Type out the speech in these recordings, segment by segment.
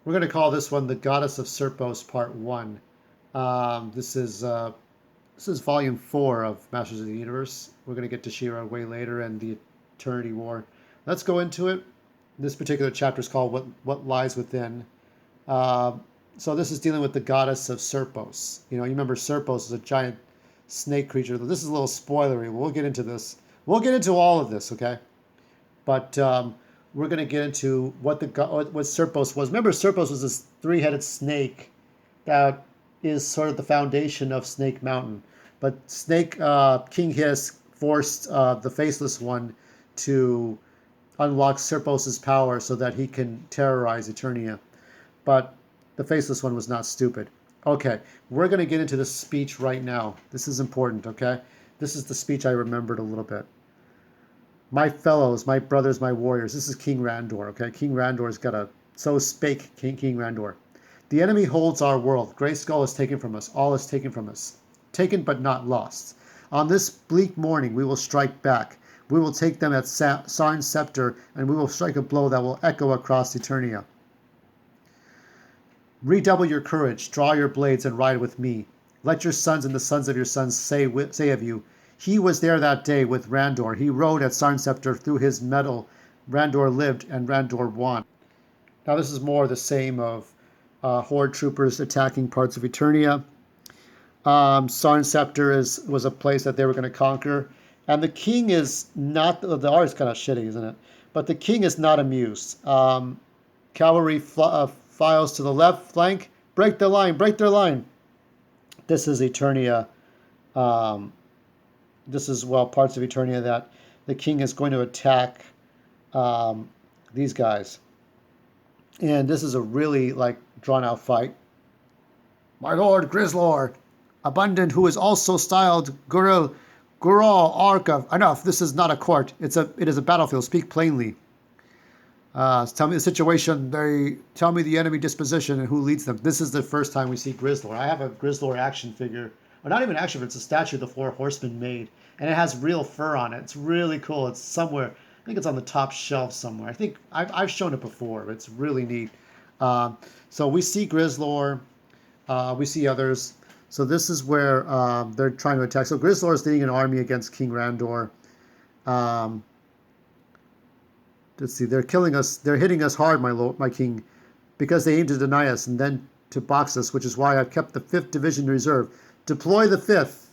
We're going to call this one the Goddess of Serpos Part 1. This is Volume 4 of Masters of the Universe. We're going to get to She-Ra way later and the Eternity War. Let's go into it. This particular chapter is called What Lies Within. Uh, so this is dealing with the Goddess of Serpos. You remember Serpos is a giant snake creature. This is a little spoilery. We'll get into this. We'll get into all of this, okay? But we're going to get into what Serpos was. Remember, Serpos was this three-headed snake that is sort of the foundation of Snake Mountain. But King Hiss forced the Faceless One to unlock Serpos's power so that he can terrorize Eternia. But the Faceless One was not stupid. Okay, we're going to get into this speech right now. This is important, okay? This is the speech I remembered a little bit. My fellows, my brothers, my warriors. This is King Randor, okay? King Randor's got a... So spake King Randor. The enemy holds our world. Grayskull is taken from us. All is taken from us. Taken but not lost. On this bleak morning, we will strike back. We will take them at Sarn's scepter, and we will strike a blow that will echo across Eternia. Redouble your courage, draw your blades, and ride with me. Let your sons and the sons of your sons say of you, he was there that day with Randor. He rode at Sarn's scepter through his metal. Randor lived, and Randor won. Now this is more the same of Horde troopers attacking parts of Eternia. Sarn's scepter was a place that they were going to conquer. And the king is not... The art is kind of shitty, isn't it? But the king is not amused. Cavalry files to the left flank. Break their line, break their line. This is Eternia. This is, parts of Eternia that the king is going to attack these guys. And this is a really, drawn-out fight. My lord Grizzlor, abundant, who is also styled Gural Arka. Enough, this is not a court. It is a battlefield. Speak plainly. Tell me the situation. They tell me the enemy disposition and who leads them. This is the first time we see Grizzlor. I have a Grizzlor action figure. Or not even action, but it's a statue the Four Horsemen made. And it has real fur on it. It's really cool. It's somewhere. I think it's on the top shelf somewhere. I think I've shown it before. But it's really neat. So we see Grizzlor. We see others. So this is where they're trying to attack. So Grizzlor is leading an army against King Randor. Let's see. They're killing us. They're hitting us hard, my king, because they aim to deny us and then to box us, which is why I've kept the 5th Division in reserve. Deploy the 5th.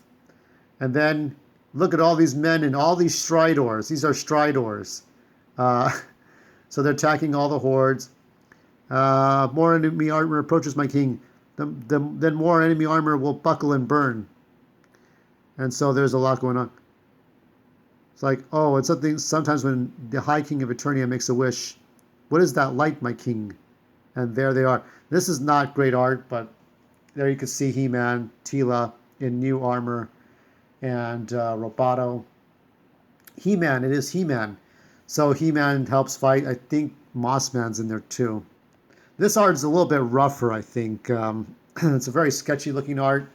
And then look at all these men and all these Stridors. These are Stridors. So they're attacking all the hordes. More enemy armor approaches my king. Then more enemy armor will buckle and burn. And so there's a lot going on. It's like, oh, it's something. Sometimes when the High King of Eternia makes a wish, what is that light, my king? And there they are. This is not great art, but there you can see He-Man, Teela in new armor, and Roboto. He-Man, it is He-Man. So He-Man helps fight. I think Mossman's in there too. This art is a little bit rougher, I think. It's a very sketchy looking art.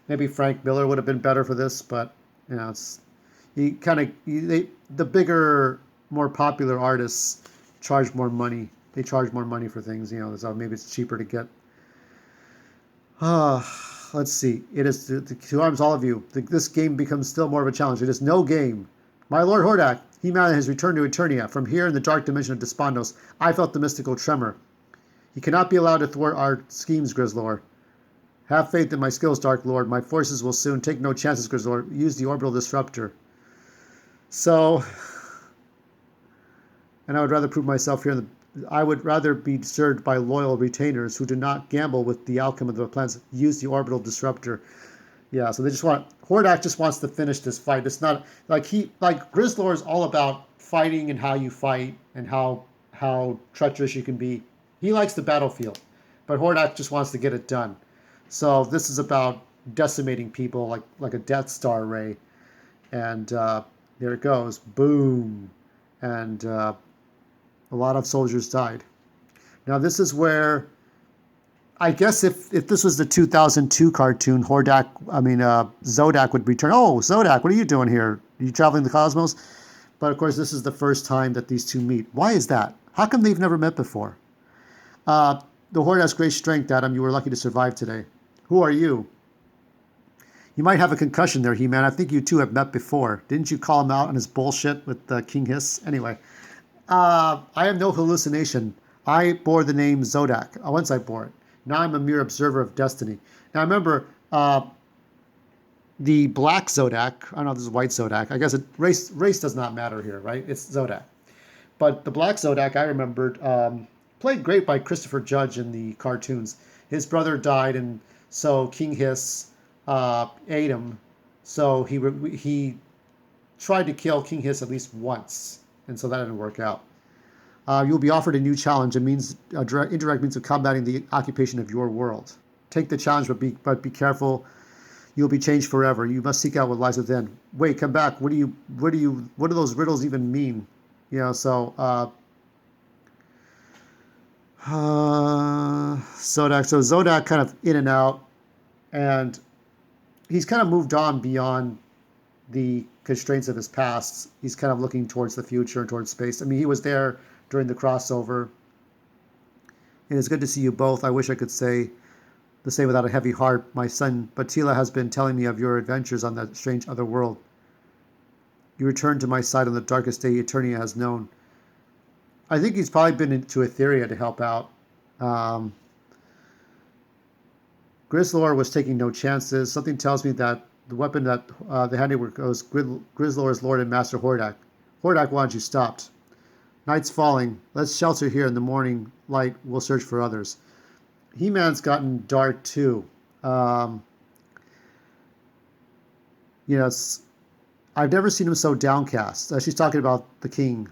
Maybe Frank Miller would have been better for this, but it's the bigger, more popular artists charge more money. They charge more money for things, so maybe it's cheaper to get. Let's see. It is to arms all of you. This game becomes still more of a challenge. It is no game. My Lord Hordak, He-Man has returned to Eternia. From here in the dark dimension of Despondos, I felt the mystical tremor. He cannot be allowed to thwart our schemes, Grizzlor. Have faith in my skills, Dark Lord. My forces will soon take no chances, Grizzlor. Use the orbital disruptor. So, and I would rather prove myself here. I would rather be served by loyal retainers who do not gamble with the outcome of the plans. Use the orbital disruptor. Yeah, so they just Hordak just wants to finish this fight. It's not Grizzlor is all about fighting and how you fight and how treacherous you can be. He likes the battlefield, but Hordak just wants to get it done. So this is about decimating people like a Death Star ray. And there it goes. Boom. And a lot of soldiers died. Now this is where, I guess if this was the 2002 cartoon, Zodak would return. Oh, Zodak, what are you doing here? Are you traveling the cosmos? But of course, this is the first time that these two meet. Why is that? How come they've never met before? The horde has great strength, Adam. You were lucky to survive today. Who are you? You might have a concussion there, He-Man. I think you two have met before. Didn't you call him out on his bullshit with King Hiss? Anyway, I am no hallucination. I bore the name Zodak. Once I bore it. Now I'm a mere observer of destiny. Now remember, the black Zodak, I don't know if this is white Zodak. I guess race does not matter here, right? It's Zodak. But the black Zodak, I remembered, played great by Christopher Judge in the cartoons. His brother died, and so King Hiss ate him. So he tried to kill King Hiss at least once, and so that didn't work out. You'll be offered a new challenge. It means indirect means of combating the occupation of your world. Take the challenge, but be careful. You'll be changed forever. You must seek out what lies within. Wait, come back. What do those riddles even mean? So Zodak kind of in and out, and he's kind of moved on beyond the constraints of his past. He's kind of looking towards the future and towards space. I mean, he was there during the crossover. And it's good to see you both. I wish I could say the same without a heavy heart. My son Batila has been telling me of your adventures on that strange other world. You returned to my side on the darkest day Eternia has known. I think he's probably been into Etheria to help out. Grizzlor was taking no chances. Something tells me that the weapon that the handiwork was Grizzlor's Lord and Master Hordak. Hordak wanted you stopped. Night's falling. Let's shelter here. In the morning light, we'll search for others. He-Man's gotten dark too. I've never seen him so downcast. She's talking about the king.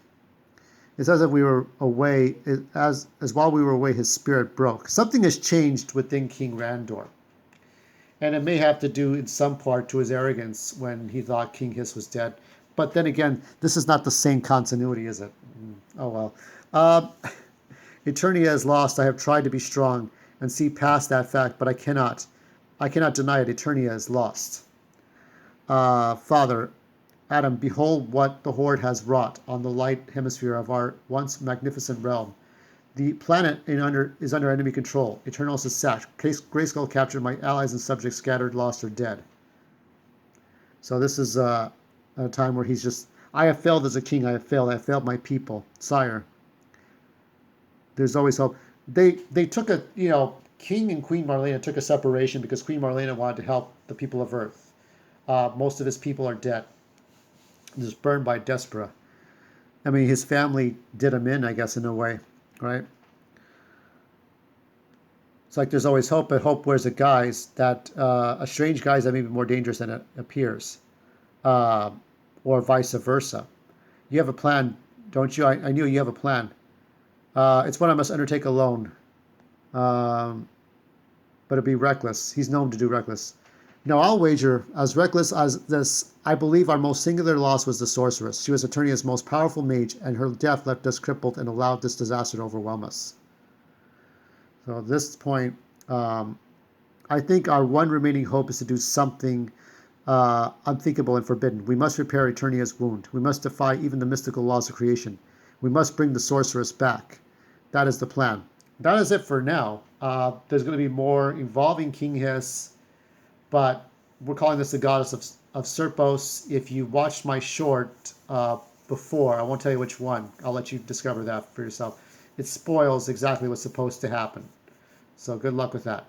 It says that we were away, as while we were away, his spirit broke. Something has changed within King Randor. And it may have to do in some part to his arrogance when he thought King Hiss was dead. But then again, this is not the same continuity, is it? Oh well. Eternia is lost. I have tried to be strong and see past that fact, but I cannot. I cannot deny it. Eternia is lost. Father, Adam, behold what the Horde has wrought on the light hemisphere of our once magnificent realm. The planet is under enemy control. Eternals is sacked. Grayskull captured. My allies and subjects scattered, lost, or dead. So this is a time where he's just, I have failed as a king. I have failed my people. Sire, there's always hope. They took King and Queen Marlena took a separation because Queen Marlena wanted to help the people of Earth. Most of his people are dead. Just burned by Despera. I mean, his family did him in, I guess, in a way, right? It's like there's always hope, but hope wears a guise that a strange guise that may be more dangerous than it appears, or vice versa. You have a plan, don't you? I knew you have a plan. It's one I must undertake alone, but it'd be reckless. He's known to do reckless. No, I'll wager, as reckless as this, I believe our most singular loss was the sorceress. She was Eternia's most powerful mage, and her death left us crippled and allowed this disaster to overwhelm us. So at this point, I think our one remaining hope is to do something unthinkable and forbidden. We must repair Eternia's wound. We must defy even the mystical laws of creation. We must bring the sorceress back. That is the plan. That is it for now. There's going to be more involving King Hiss, but we're calling this the goddess of Serpos. If you watched my short before, I won't tell you which one. I'll let you discover that for yourself. It spoils exactly what's supposed to happen. So good luck with that.